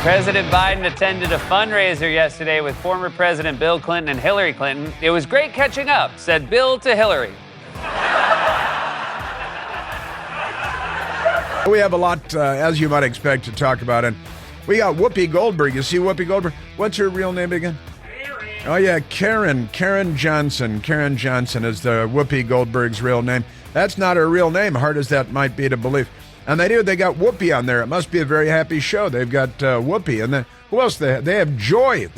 President Biden attended a fundraiser yesterday with former President Bill Clinton and Hillary Clinton. It was great catching up, said Bill to Hillary. We have a lot, as you might expect, to talk about. And we got Whoopi Goldberg. You see Whoopi Goldberg? What's her real name again? Oh, yeah, Karen Johnson. Karen Johnson is the Whoopi Goldberg's real name. That's not her real name, hard as that might be to believe. And they got Whoopi on there. It must be a very happy show. They've got Whoopi. And then who else they have? They have Joy.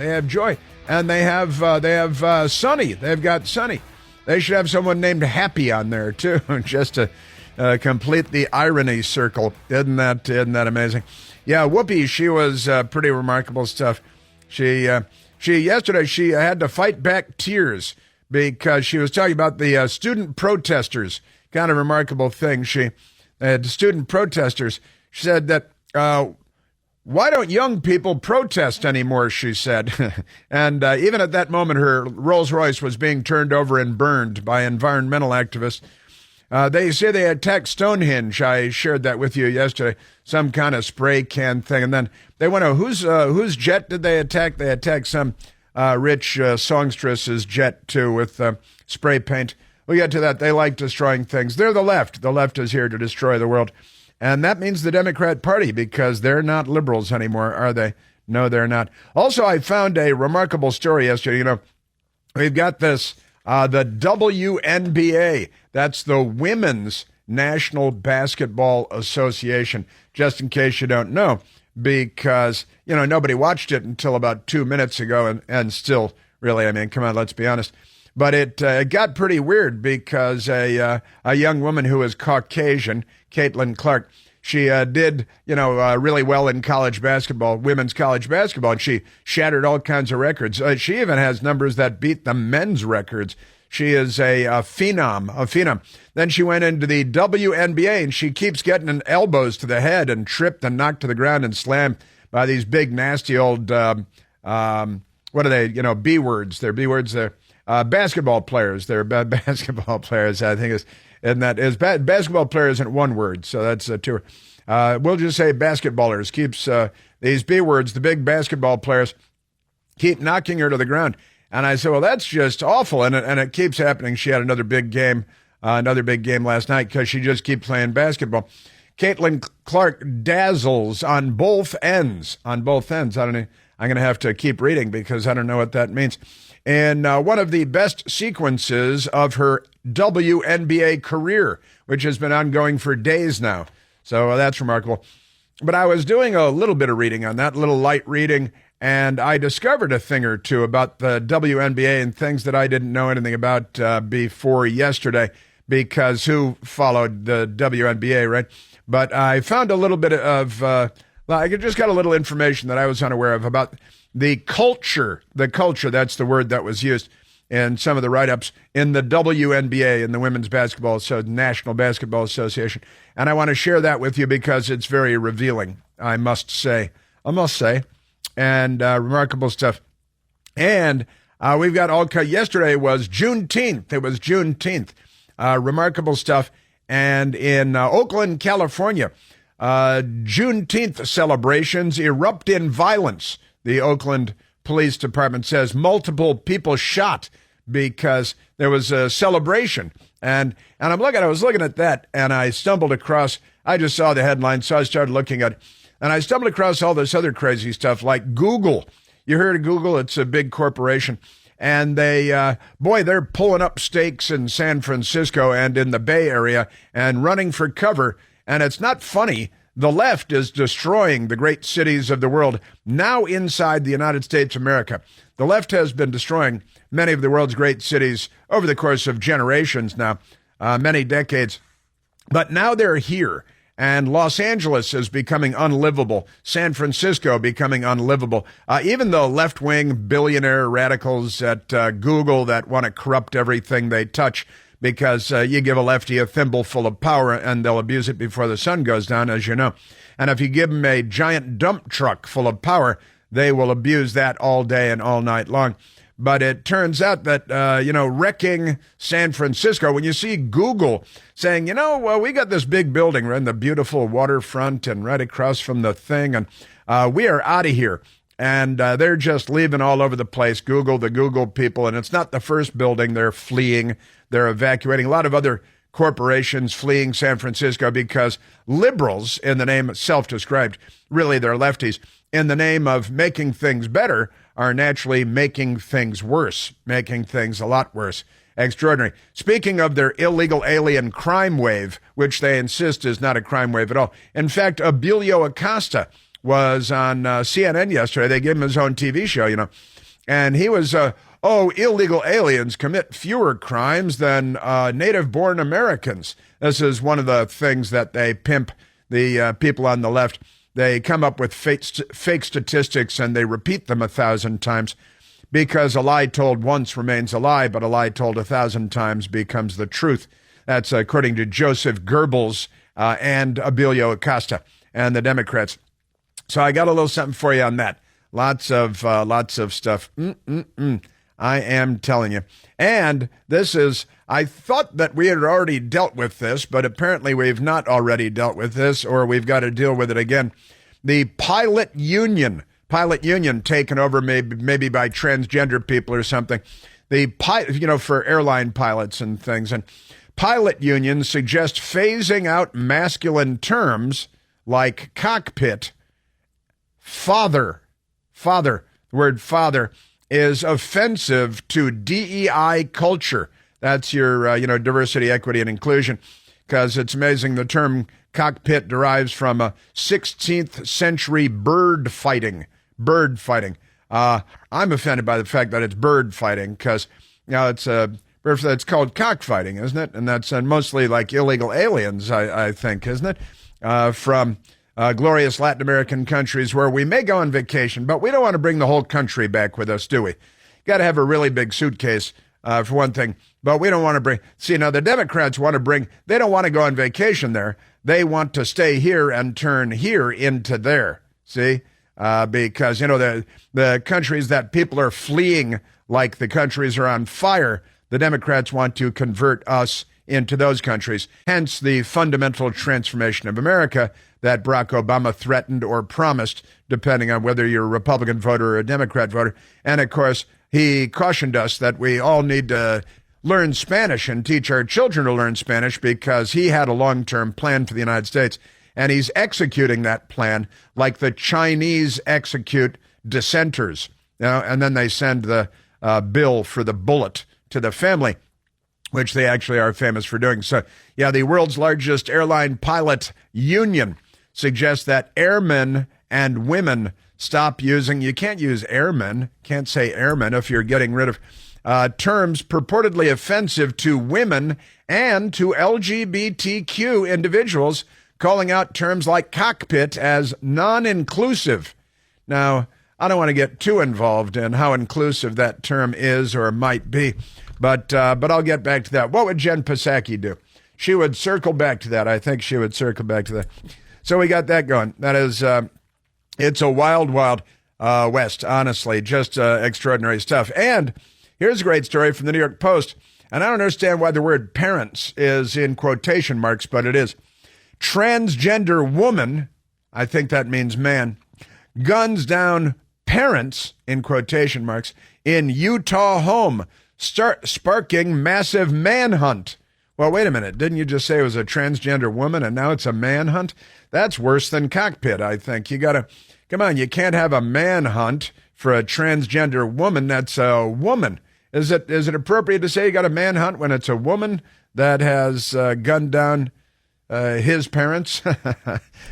And they have Sunny. They've got Sunny. They should have someone named Happy on there, too, just to complete the irony circle. Isn't that amazing? Yeah, Whoopi, she was pretty remarkable stuff. She yesterday had to fight back tears because she was talking about the student protesters. Kind of remarkable thing. The student protesters, she said that, why don't young people protest anymore, she said. And even at that moment, her Rolls Royce was being turned over and burned by environmental activists. They say they attacked Stonehenge. I shared that with you yesterday, some kind of spray can thing. And then they went, whose jet did they attack? They attacked some rich songstress's jet, too, with spray paint. We'll get to that. They like destroying things. They're the left. The left is here to destroy the world. And that means the Democrat Party, because they're not liberals anymore, are they? No, they're not. Also, I found a remarkable story yesterday. You know, we've got this, the WNBA. That's the Women's National Basketball Association, just in case you don't know, because, you know, nobody watched it until about 2 minutes ago, and still, really, I mean, come on, let's be honest. But it got pretty weird because a young woman who is Caucasian, Caitlin Clark, she did, really well in college basketball, women's college basketball, and she shattered all kinds of records. She even has numbers that beat the men's records. She is a phenom. Then she went into the WNBA, and she keeps getting elbows to the head and tripped and knocked to the ground and slammed by these big, nasty old, what are they, B words. They're B words. They're basketball players. They're basketball players, I think basketball player isn't one word, so that's two. We'll just say basketballers. Keeps these B words, the big basketball players, keep knocking her to the ground. And I said, well, that's just awful. And it keeps happening. She had another big game last night because she just keeps playing basketball. Caitlin Clark dazzles on both ends. I don't know. I'm going to have to keep reading because I don't know what that means. In one of the best sequences of her WNBA career, which has been ongoing for days now. So that's remarkable. But I was doing a little bit of reading on that, little light reading, and I discovered a thing or two about the WNBA and things that I didn't know anything about before yesterday, because who followed the WNBA, right? But I found a little bit of, I just got a little information that I was unaware of about the culture, that's the word that was used in some of the write-ups in the WNBA, in the Women's National Basketball Association. And I want to share that with you because it's very revealing, I must say. And remarkable stuff. And we've got yesterday was Juneteenth. It was Juneteenth. Remarkable stuff. And in Oakland, California, Juneteenth celebrations erupt in violence. The Oakland Police Department says multiple people shot because there was a celebration. And I was looking at that, and I stumbled across, I just saw the headline, so I started looking at it, and I stumbled across all this other crazy stuff like Google. You heard of Google? It's a big corporation. And they're pulling up stakes in San Francisco and in the Bay Area and running for cover. And it's not funny. The left is destroying the great cities of the world now inside the United States of America. The left has been destroying many of the world's great cities over the course of generations now, many decades. But now they're here, and Los Angeles is becoming unlivable. San Francisco becoming unlivable. Even the left-wing billionaire radicals at Google that want to corrupt everything they touch, because you give a lefty a thimbleful of power and they'll abuse it before the sun goes down, as you know. And if you give them a giant dump truck full of power, they will abuse that all day and all night long. But it turns out that, wrecking San Francisco, when you see Google saying, well, we got this big building right in the beautiful waterfront and right across from the thing, and we are out of here. And they're just leaving all over the place, the Google people. And it's not the first building they're fleeing. They're evacuating. A lot of other corporations fleeing San Francisco because liberals, in the name self-described, really they're lefties, in the name of making things better, are naturally making things worse, making things a lot worse. Extraordinary. Speaking of their illegal alien crime wave, which they insist is not a crime wave at all. In fact, Abilio Acosta was on CNN yesterday. They gave him his own TV show, and he was, illegal aliens commit fewer crimes than native-born Americans. This is one of the things that they pimp the people on the left. They come up with fake statistics and they repeat them 1,000 times because a lie told once remains a lie, but a lie told 1,000 times becomes the truth. That's according to Joseph Goebbels and Abilio Acosta and the Democrats. So I got a little something for you on that. Lots of stuff. I am telling you. And this is, I thought that we had already dealt with this, but apparently we've not already dealt with this, or we've got to deal with it again. The pilot union taken over maybe by transgender people or something. The for airline pilots and things. And pilot unions suggest phasing out masculine terms like cockpit, father. The word father is offensive to DEI culture. That's your, diversity, equity, and inclusion, because it's amazing the term cockpit derives from a 16th century bird fighting. I'm offended by the fact that it's bird fighting because, it's called cockfighting, isn't it? And that's mostly like illegal aliens, I think, isn't it? From glorious Latin American countries where we may go on vacation, but we don't want to bring the whole country back with us, do we? Got to have a really big suitcase, for one thing, but we don't want to bring, the Democrats they don't want to go on vacation there. They want to stay here and turn here into there, because, the countries that people are fleeing, like the countries are on fire, the Democrats want to convert us into those countries. Hence the fundamental transformation of America that Barack Obama threatened or promised, depending on whether you're a Republican voter or a Democrat voter. And of course, he cautioned us that we all need to learn Spanish and teach our children to learn Spanish because he had a long-term plan for the United States. And he's executing that plan like the Chinese execute dissenters, and then they send the bill for the bullet to the family, which they actually are famous for doing. So, the world's largest airline pilot union suggests that airmen and women stop using, you can't use airmen, can't say airmen if you're getting rid of terms purportedly offensive to women and to LGBTQ individuals, calling out terms like cockpit as non-inclusive. Now, I don't want to get too involved in how inclusive that term is or might be, but I'll get back to that. What would Jen Psaki do? She would circle back to that. I think she would circle back to that. So we got that going. That is, it's a wild, wild West, honestly, just extraordinary stuff. And here's a great story from the New York Post. And I don't understand why the word parents is in quotation marks, but it is. Transgender woman, I think that means man, guns down parents, in quotation marks, in Utah home, sparking massive manhunt. Well, wait a minute. Didn't you just say it was a transgender woman and now it's a manhunt? That's worse than cockpit, I think. Come on, you can't have a manhunt for a transgender woman that's a woman. Is it appropriate to say you got a manhunt when it's a woman that has gunned down his parents?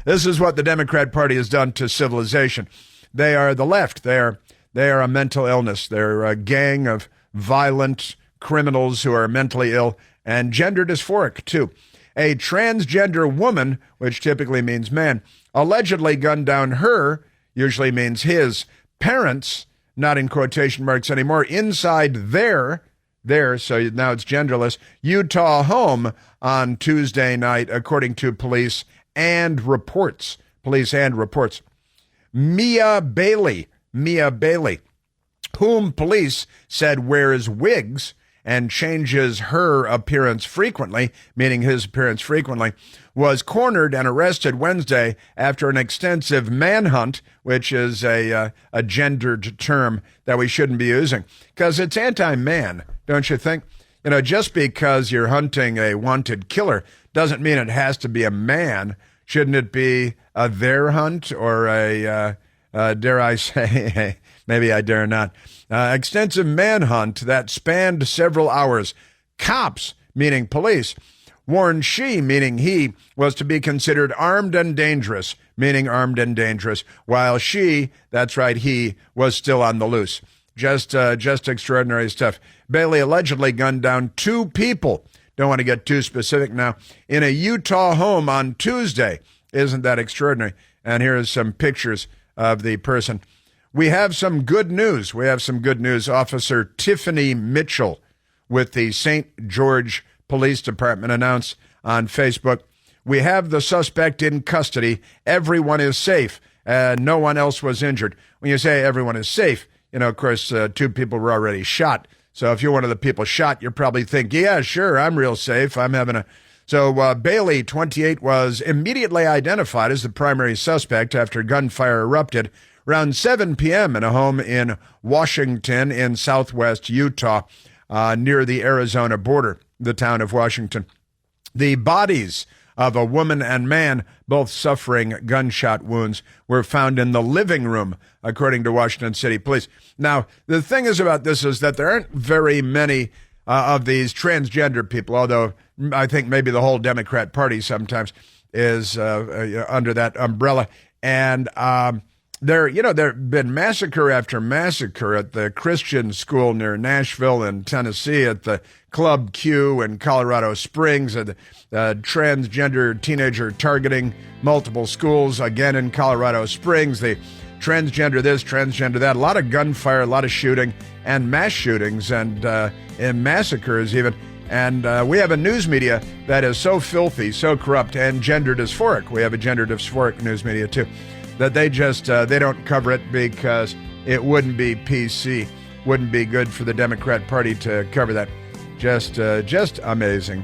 This is what the Democrat Party has done to civilization. They are the left. They are a mental illness. They're a gang of violent criminals who are mentally ill and gender dysphoric, too. A transgender woman, which typically means man, allegedly gunned down her, usually means his, parents, not in quotation marks anymore, inside their, so now it's genderless, Utah home on Tuesday night, according to police and reports. Mia Bailey, whom police said wears wigs and changes her appearance frequently, meaning his appearance frequently, was cornered and arrested Wednesday after an extensive manhunt, which is a gendered term that we shouldn't be using, because it's anti-man, don't you think? You know, just because you're hunting a wanted killer doesn't mean it has to be a man. Shouldn't it be a their hunt or dare I say, maybe I dare not, extensive manhunt that spanned several hours. Cops, meaning police, warned she, meaning he, was to be considered armed and dangerous, meaning armed and dangerous, while she, that's right, he, was still on the loose. Just extraordinary stuff. Bailey allegedly gunned down 2 people, don't want to get too specific now, in a Utah home on Tuesday. Isn't that extraordinary? And here is some pictures of the person. We have some good news. Officer Tiffany Mitchell with the St. George Police Department announced on Facebook, we have the suspect in custody. Everyone is safe. No one else was injured. When you say everyone is safe, you know, of course, 2 people were already shot. So if you're one of the people shot, you probably think, yeah, sure, I'm real safe. So Bailey, 28, was immediately identified as the primary suspect after gunfire erupted around 7 p.m. in a home in Washington in southwest Utah, near the Arizona border, the town of Washington. The bodies of a woman and man, both suffering gunshot wounds, were found in the living room, according to Washington City Police. Now, the thing is about this is that there aren't very many of these transgender people, although I think maybe the whole Democrat Party sometimes is under that umbrella. And there have been massacre after massacre at the Christian school near Nashville in Tennessee, at the Club Q in Colorado Springs, at the transgender teenager targeting multiple schools, again in Colorado Springs, the transgender this, transgender that, a lot of gunfire, a lot of shooting, and mass shootings, and massacres even. And we have a news media that is so filthy, so corrupt, and gender dysphoric. We have a gender dysphoric news media too, that they just they don't cover it because it wouldn't be PC, wouldn't be good for the Democrat Party to cover that. Just amazing.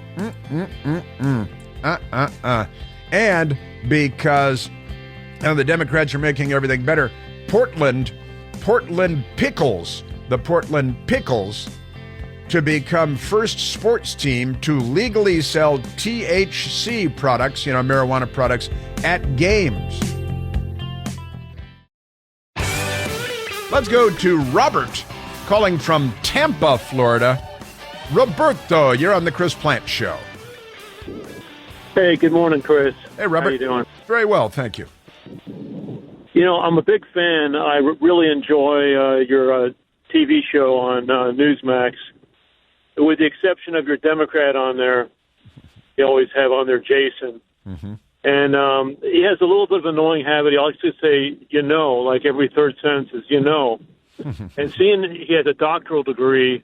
And because the Democrats are making everything better, Portland Pickles, the Portland Pickles, to become first sports team to legally sell THC products, marijuana products, at games. Let's go to Robert, calling from Tampa, Florida. Roberto, you're on the Chris Plant Show. Hey, good morning, Chris. Hey, Robert. How you doing? Very well, thank you. I'm a big fan. I really enjoy your TV show on Newsmax. With the exception of your Democrat on there, you always have on there Jason. Mm-hmm. And he has a little bit of an annoying habit. He always to say, like every third sentence is, And seeing he has a doctoral degree,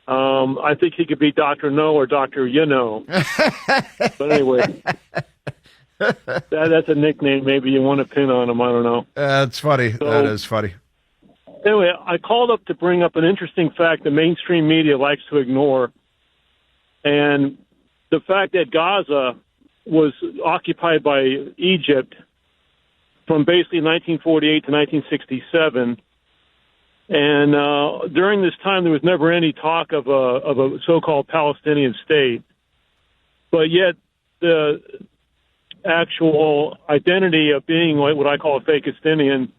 I think he could be Dr. No or Dr. But anyway, that's a nickname maybe you want to pin on him. I don't know. That's funny. So, that is funny. Anyway, I called up to bring up an interesting fact the mainstream media likes to ignore, and the fact that Gaza was occupied by Egypt from basically 1948 to 1967. And during this time, there was never any talk of a so-called Palestinian state. But yet, the actual identity of being what I call a Fakistinian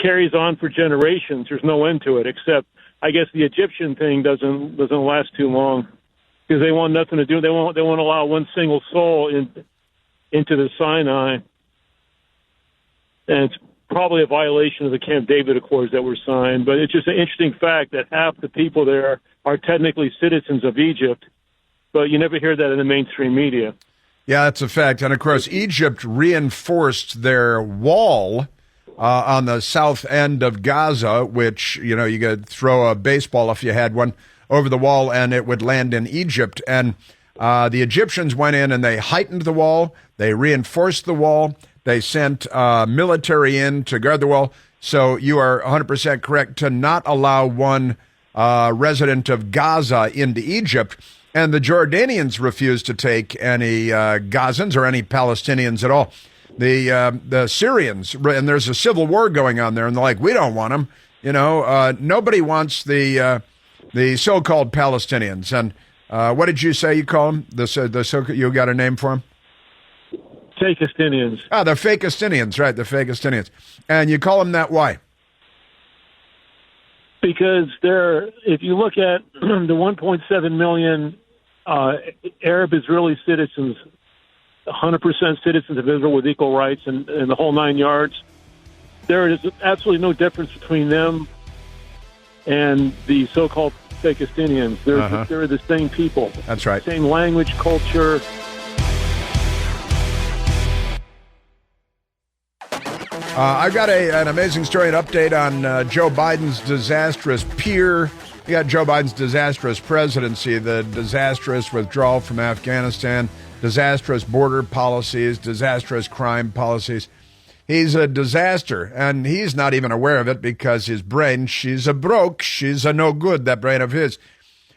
carries on for generations. There's no end to it, except I guess the Egyptian thing doesn't last too long because they want nothing to do. They won't allow one single soul into the Sinai, and it's probably a violation of the Camp David Accords that were signed. But it's just an interesting fact that half the people there are technically citizens of Egypt, but you never hear that in the mainstream media. Yeah, that's a fact. And of course, Egypt reinforced their wall on the south end of Gaza, which, you could throw a baseball if you had one over the wall and it would land in Egypt. And the Egyptians went in and they heightened the wall. They reinforced the wall. They sent military in to guard the wall. So you are 100% correct to not allow one resident of Gaza into Egypt. And the Jordanians refused to take any Gazans or any Palestinians at all. The Syrians, and there's a civil war going on there, and they're like, we don't want them. Nobody wants the so-called Palestinians. And what did you say you call them? You got a name for them? Fakistinians. The Fakistinians, right, the Fakistinians. And you call them that, why? Because if you look at the 1.7 million Arab Israeli citizens, 100% citizens of Israel with equal rights and the whole 9 yards, there is absolutely no difference between them and the so-called Fakistinians. They're the same people. That's right. Same language, culture. I've got an amazing story, an update on Joe Biden's disastrous peer. You got Joe Biden's disastrous presidency, the disastrous withdrawal from Afghanistan, disastrous border policies, disastrous crime policies. He's a disaster, and he's not even aware of it because his brain, she's a no good, that brain of his.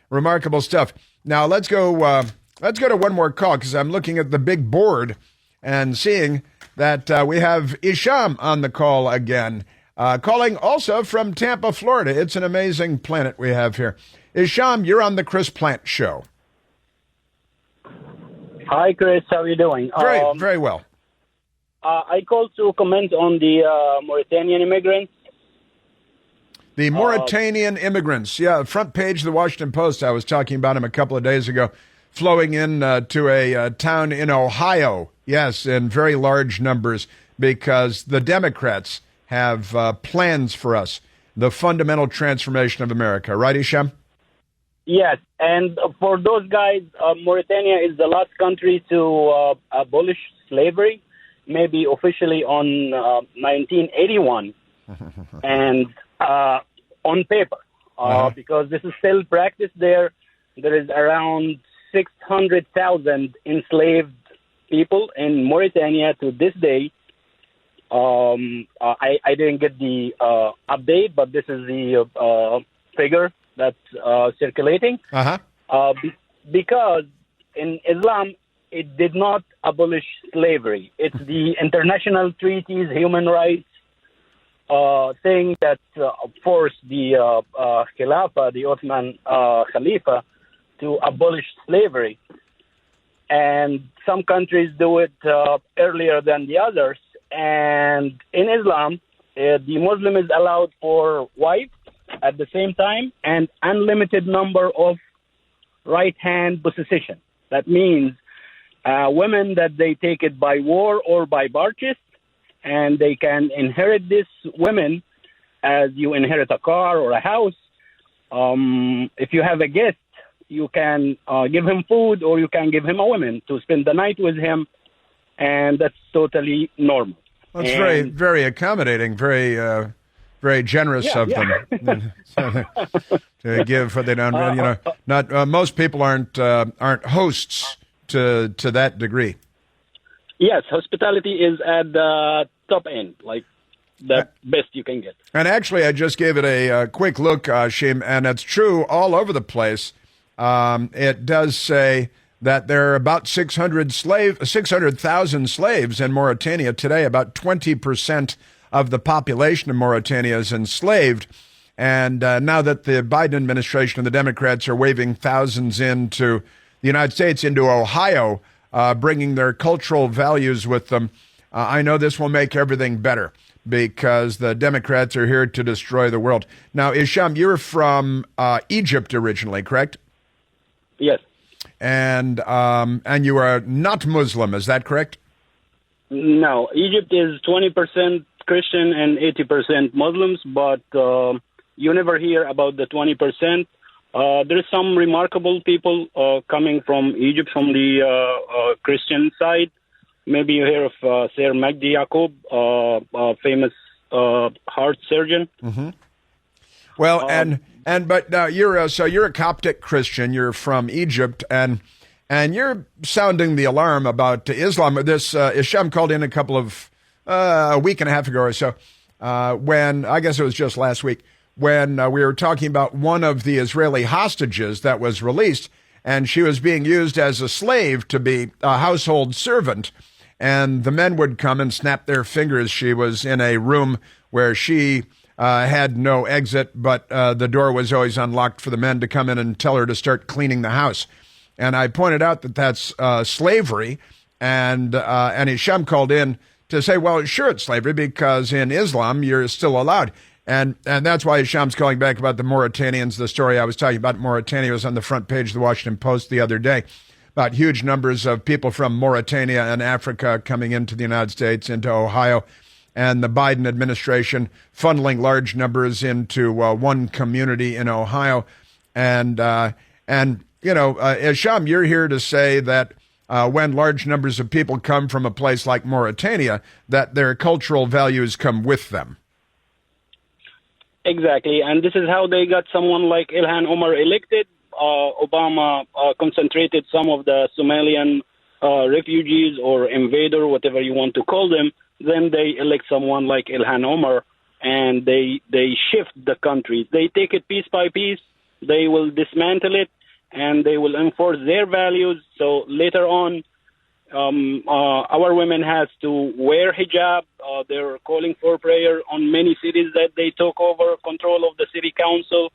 Remarkable stuff. Now, let's go to one more call because I'm looking at the big board and seeing that we have Isham on the call again, calling also from Tampa, Florida. It's an amazing planet we have here. Isham, you're on the Chris Plant Show. Hi, Chris. How are you doing? Very well. I called to comment on the Mauritanian immigrants. The Mauritanian immigrants. Yeah, front page of the Washington Post. I was talking about him a couple of days ago, flowing in to a town in Ohio. Yes, in very large numbers, because the Democrats have plans for us, the fundamental transformation of America. Right, Isham? Yes, and for those guys, Mauritania is the last country to abolish slavery, maybe officially on 1981, and on paper, because this is still practiced there. There is around 600,000 enslaved people in Mauritania to this day. I didn't get the update, but this is the figure that's circulating. Because in Islam, it did not abolish slavery. It's the international treaties, human rights thing that forced the Khilafah, the Ottoman Khalifa, to abolish slavery. And some countries do it earlier than the others. And in Islam, the Muslim is allowed for wives at the same time and unlimited number of right-hand possession. That means women that they take it by war or by purchase, and they can inherit these women as you inherit a car or a house. If you have a guest, you can give him food, or you can give him a woman to spend the night with him, and that's totally normal. Well, it's very, very accommodating, very generous of them to give. They don't, not most people aren't hosts to that degree. Yes, hospitality is at the top end, like the best you can get. And actually, I just gave it a quick look, Shim, and it's true all over the place. It does say that there are about 600,000 slaves in Mauritania today. About 20% of the population of Mauritania is enslaved. And now that the Biden administration and the Democrats are waving thousands into the United States, into Ohio, bringing their cultural values with them, I know this will make everything better, because the Democrats are here to destroy the world. Now, Isham, you're from Egypt originally, correct? Yes. And you are not Muslim, is that correct? No, Egypt is 20% Christian and 80% Muslims, but you never hear about the 20%. There's some remarkable people coming from Egypt from the Christian side. Maybe you hear of Sir Magdi Yaqub, famous heart surgeon. Mm-hmm. Well, but you're a Coptic Christian. You're from Egypt, and you're sounding the alarm about Islam. This Isham called in a couple of a week and a half ago or so, when I guess it was just last week, when we were talking about one of the Israeli hostages that was released, and she was being used as a slave to be a household servant. And the men would come and snap their fingers. She was in a room where she had no exit, but the door was always unlocked for the men to come in and tell her to start cleaning the house. And I pointed out that that's slavery, and Hisham called in to say, well, sure, it's slavery because in Islam you're still allowed. And that's why Hisham's calling back about the Mauritanians. The story I was talking about Mauritania was on the front page of the Washington Post the other day, about huge numbers of people from Mauritania and Africa coming into the United States, into Ohio, and the Biden administration funneling large numbers into one community in Ohio. And Hisham, you're here to say that when large numbers of people come from a place like Mauritania, that their cultural values come with them. Exactly, and this is how they got someone like Ilhan Omar elected. Obama concentrated some of the Somalian refugees or invader, whatever you want to call them. Then they elect someone like Ilhan Omar, and they shift the country. They take it piece by piece. They will dismantle it, and they will enforce their values. So later on, our women has to wear hijab. They're calling for prayer on many cities that they took over control of the city council.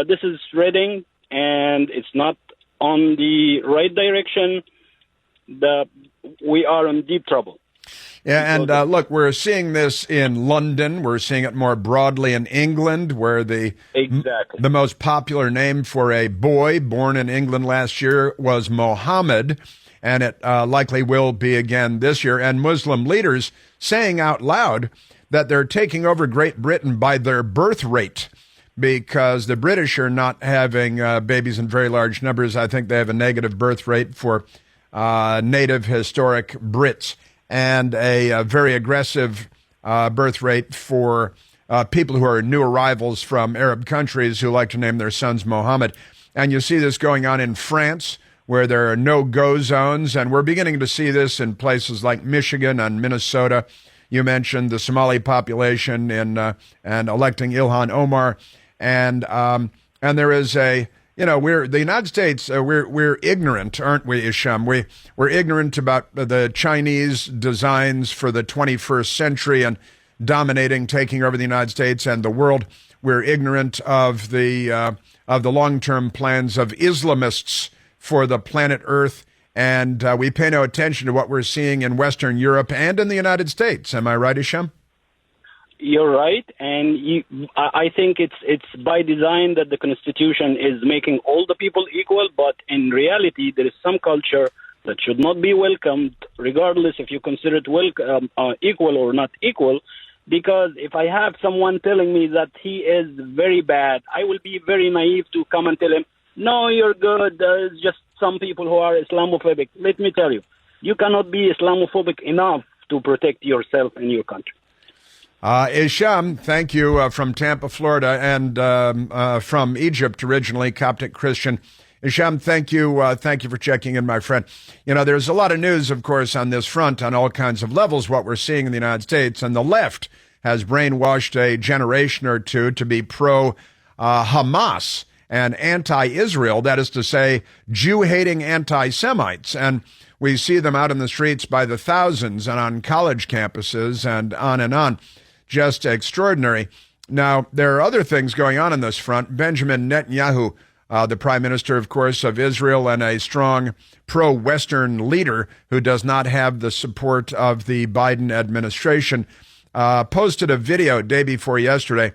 This is spreading, and it's not on the right direction. We are in deep trouble. Yeah, and look, we're seeing this in London. We're seeing it more broadly in England, where the most popular name for a boy born in England last year was Mohammed, and it likely will be again this year. And Muslim leaders saying out loud that they're taking over Great Britain by their birth rate, because the British are not having babies in very large numbers. I think they have a negative birth rate for native historic Brits, and a very aggressive birth rate for people who are new arrivals from Arab countries who like to name their sons Mohammed. And you see this going on in France, where there are no-go zones, and we're beginning to see this in places like Michigan and Minnesota. You mentioned the Somali population and electing Ilhan Omar, and there is we're the United States. We're ignorant, aren't we, Hisham? We're ignorant about the Chinese designs for the 21st century and dominating, taking over the United States and the world. We're ignorant of the long-term plans of Islamists for the planet Earth, and we pay no attention to what we're seeing in Western Europe and in the United States. Am I right, Hisham? You're right, and I think it's by design that the Constitution is making all the people equal, but in reality, there is some culture that should not be welcomed, regardless if you consider it equal or not equal, because if I have someone telling me that he is very bad, I will be very naive to come and tell him, no, you're good, there's just some people who are Islamophobic. Let me tell you, you cannot be Islamophobic enough to protect yourself and your country. Hisham, thank you from Tampa, Florida, and from Egypt originally, Coptic Christian. Hisham, thank you for checking in, my friend. You know, there's a lot of news, of course, on this front on all kinds of levels, what we're seeing in the United States, and the left has brainwashed a generation or two to be pro-Hamas and anti-Israel, that is to say, Jew-hating anti-Semites. And we see them out in the streets by the thousands and on college campuses and on and on. Just extraordinary. Now, there are other things going on this front. Benjamin Netanyahu, the prime minister, of course, of Israel, and a strong pro-Western leader who does not have the support of the Biden administration, posted a video day before yesterday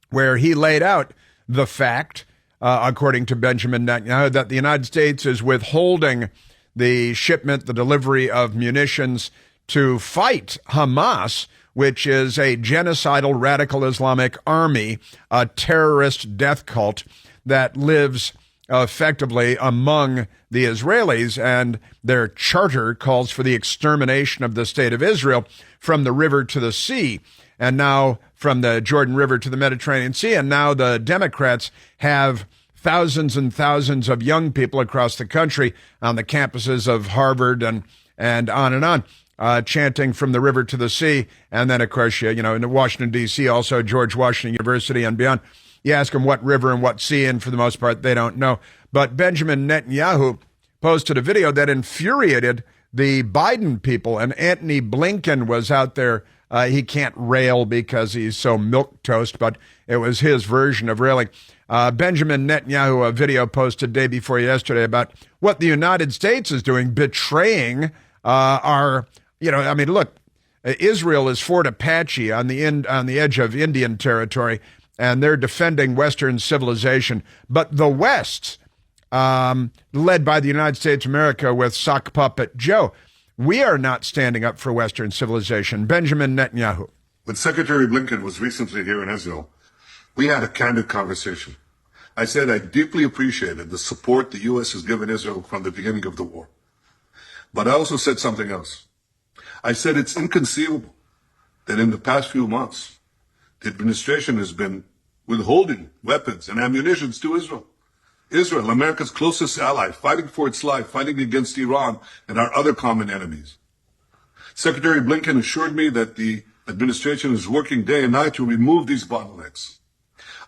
where he laid out the fact, according to Benjamin Netanyahu, that the United States is withholding the shipment, the delivery of munitions to fight Hamas, which is a genocidal radical Islamic army, a terrorist death cult that lives effectively among the Israelis, and their charter calls for the extermination of the state of Israel from the river to the sea, and now from the Jordan River to the Mediterranean Sea. And now the Democrats have thousands and thousands of young people across the country on the campuses of Harvard and on and on, chanting from the river to the sea. And then, of course, in Washington, D.C., also George Washington University and beyond, you ask them what river and what sea, and for the most part, they don't know. But Benjamin Netanyahu posted a video that infuriated the Biden people, and Antony Blinken was out there. He can't rail because he's so milquetoast, but it was his version of railing. Benjamin Netanyahu, a video posted day before yesterday about what the United States is doing, betraying look, Israel is Fort Apache on the edge of Indian territory, and they're defending Western civilization. But the West, led by the United States of America with sock puppet Joe, we are not standing up for Western civilization. Benjamin Netanyahu. When Secretary Blinken was recently here in Israel, we had a candid conversation. I said I deeply appreciated the support the U.S. has given Israel from the beginning of the war. But I also said something else. I said it's inconceivable that in the past few months, the administration has been withholding weapons and ammunition to Israel. Israel, America's closest ally, fighting for its life, fighting against Iran and our other common enemies. Secretary Blinken assured me that the administration is working day and night to remove these bottlenecks.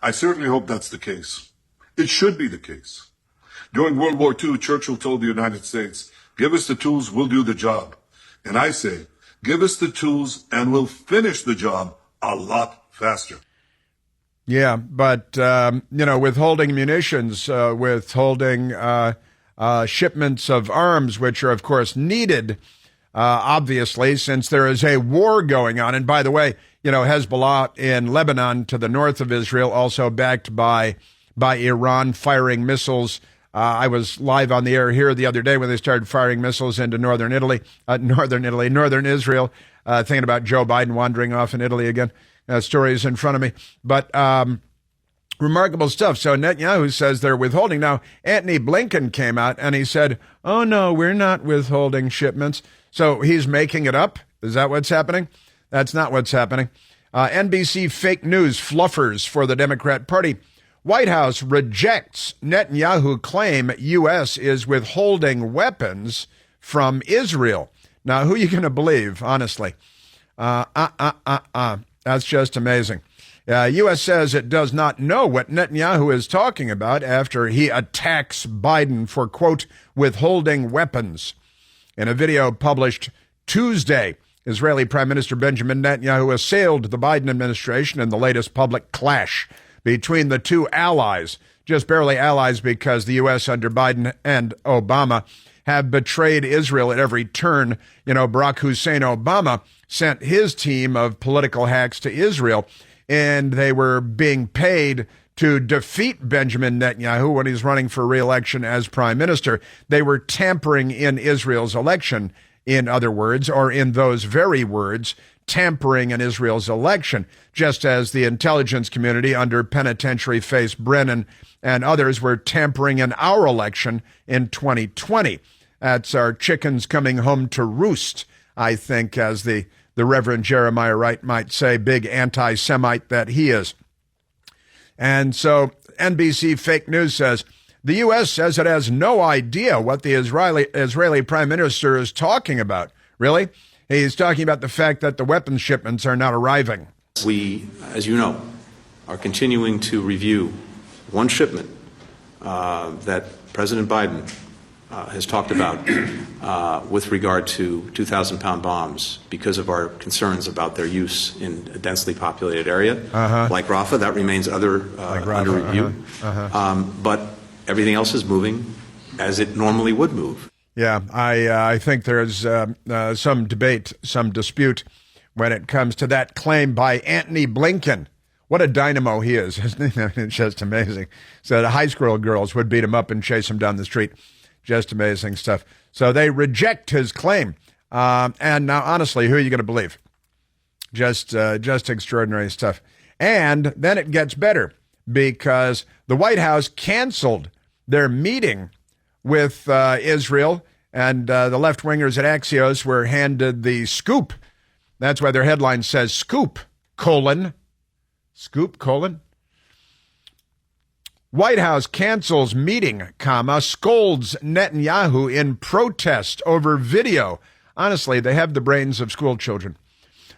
I certainly hope that's the case. It should be the case. During World War II, Churchill told the United States, "Give us the tools, we'll do the job." And I say, give us the tools and we'll finish the job a lot faster. Yeah, but, withholding munitions, withholding shipments of arms, which are, of course, needed, obviously, since there is a war going on. And by the way, Hezbollah in Lebanon to the north of Israel, also backed by Iran, firing missiles. I was live on the air here the other day when they started firing missiles into northern Israel, thinking about Joe Biden wandering off in Italy again. Stories in front of me. But remarkable stuff. So Netanyahu says they're withholding. Now, Antony Blinken came out and he said, oh, no, we're not withholding shipments. So he's making it up. Is that what's happening? That's not what's happening. NBC fake news fluffers for the Democrat Party. White House rejects Netanyahu claim U.S. is withholding weapons from Israel. Now, who are you going to believe, honestly? That's just amazing. U.S. says it does not know what Netanyahu is talking about after he attacks Biden for, quote, withholding weapons. In a video published Tuesday, Israeli Prime Minister Benjamin Netanyahu assailed the Biden administration in the latest public clash between the two allies, just barely allies because the U.S. under Biden and Obama have betrayed Israel at every turn. Barack Hussein Obama sent his team of political hacks to Israel, and they were being paid to defeat Benjamin Netanyahu when he's running for re-election as prime minister. They were tampering in Israel's election, in other words, or in those very words, tampering in Israel's election, just as the intelligence community under penitentiary face Brennan and others were tampering in our election in 2020. That's our chickens coming home to roost, I think, as the Reverend Jeremiah Wright might say, big anti-Semite that he is. And so NBC fake news says, the U.S. says it has no idea what the Israeli prime minister is talking about. Really? He's talking about the fact that the weapons shipments are not arriving. We, as you know, are continuing to review one shipment that President Biden has talked about with regard to 2,000-pound bombs because of our concerns about their use in a densely populated area. Like Rafah, that remains under review. But everything else is moving as it normally would move. Yeah, I think there's some debate, some dispute when it comes to that claim by Antony Blinken. What a dynamo he is, isn't he? It's just amazing. So the high school girls would beat him up and chase him down the street. Just amazing stuff. So they reject his claim. And now, honestly, who are you going to believe? Just extraordinary stuff. And then it gets better because the White House canceled their meeting with Israel, and the left-wingers at Axios were handed the scoop. That's why their headline says scoop, scoop, White House cancels meeting, scolds Netanyahu in protest over video Honestly, they have the brains of school children.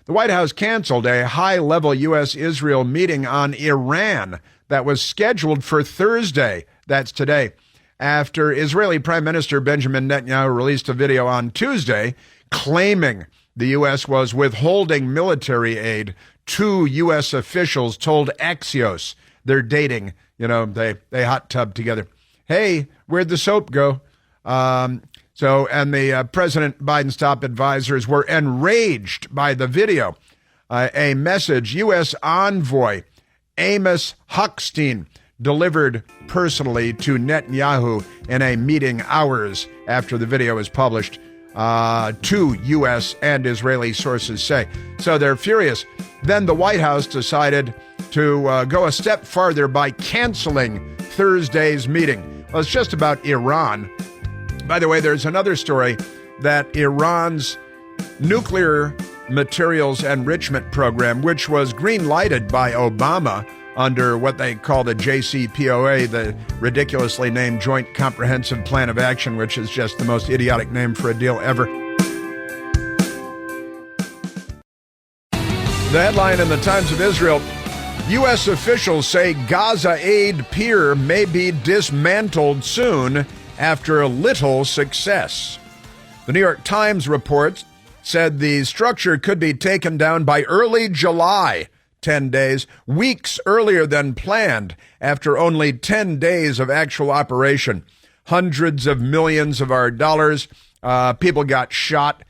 The White House canceled a high-level U.S.-Israel meeting on Iran that was scheduled for Thursday. That's today. After Israeli Prime Minister Benjamin Netanyahu released a video on Tuesday claiming the U.S. was withholding military aid, two U.S. officials told Axios they're dating. You know, they hot tub together. Hey, where'd the soap go? And the President Biden's top advisors were enraged by the video. A message U.S. envoy Amos Hochstein delivered personally to Netanyahu in a meeting hours after the video was published, two U.S. and Israeli sources say. So they're furious. Then the White House decided to go a step farther by canceling Thursday's meeting. Well, it's just about Iran. By the way, there's another story that Iran's nuclear materials enrichment program, which was green-lighted by Obama under what they call the JCPOA, the ridiculously named Joint Comprehensive Plan of Action, which is just the most idiotic name for a deal ever. The headline in the Times of Israel, U.S. officials say Gaza Pier may be dismantled soon after little success. The New York Times reports said the structure could be taken down by early July, 10 days, weeks earlier than planned, after only 10 days of actual operation. Hundreds of millions of our dollars, people got shot,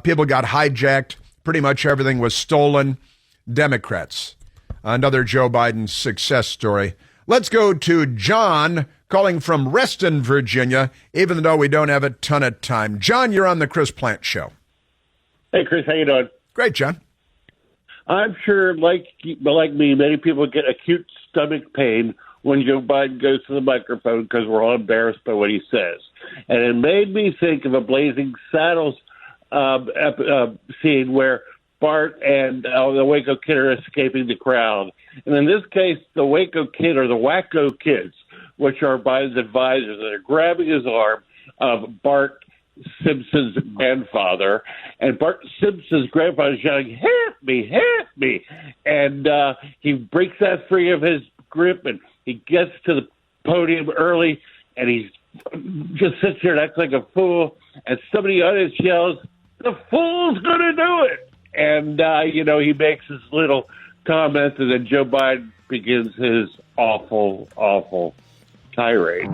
people got hijacked, pretty much everything was stolen. Democrats. Another Joe Biden success story. Let's go to John, calling from Reston, Virginia, even though we don't have a ton of time. John, you're on the Chris Plant Show. Hey, Chris, how you doing? Great, John. I'm sure, like me, many people get acute stomach pain when Joe Biden goes to the microphone because we're all embarrassed by what he says. And it made me think of a Blazing Saddles scene where Bart and the Waco Kid are escaping the crowd. And in this case, the Waco Kid are the Wacko Kids, which are Biden's advisors that are grabbing his arm of Bart Simpson's grandfather, and Bart Simpson's grandfather is shouting, "Help me, help me!" And he breaks that free of his grip, and he gets to the podium early, and he just sits there and acts like a fool, and somebody in the audience yells, "The fool's gonna do it!" And, he makes his little comment, and then Joe Biden begins his awful, awful tirade.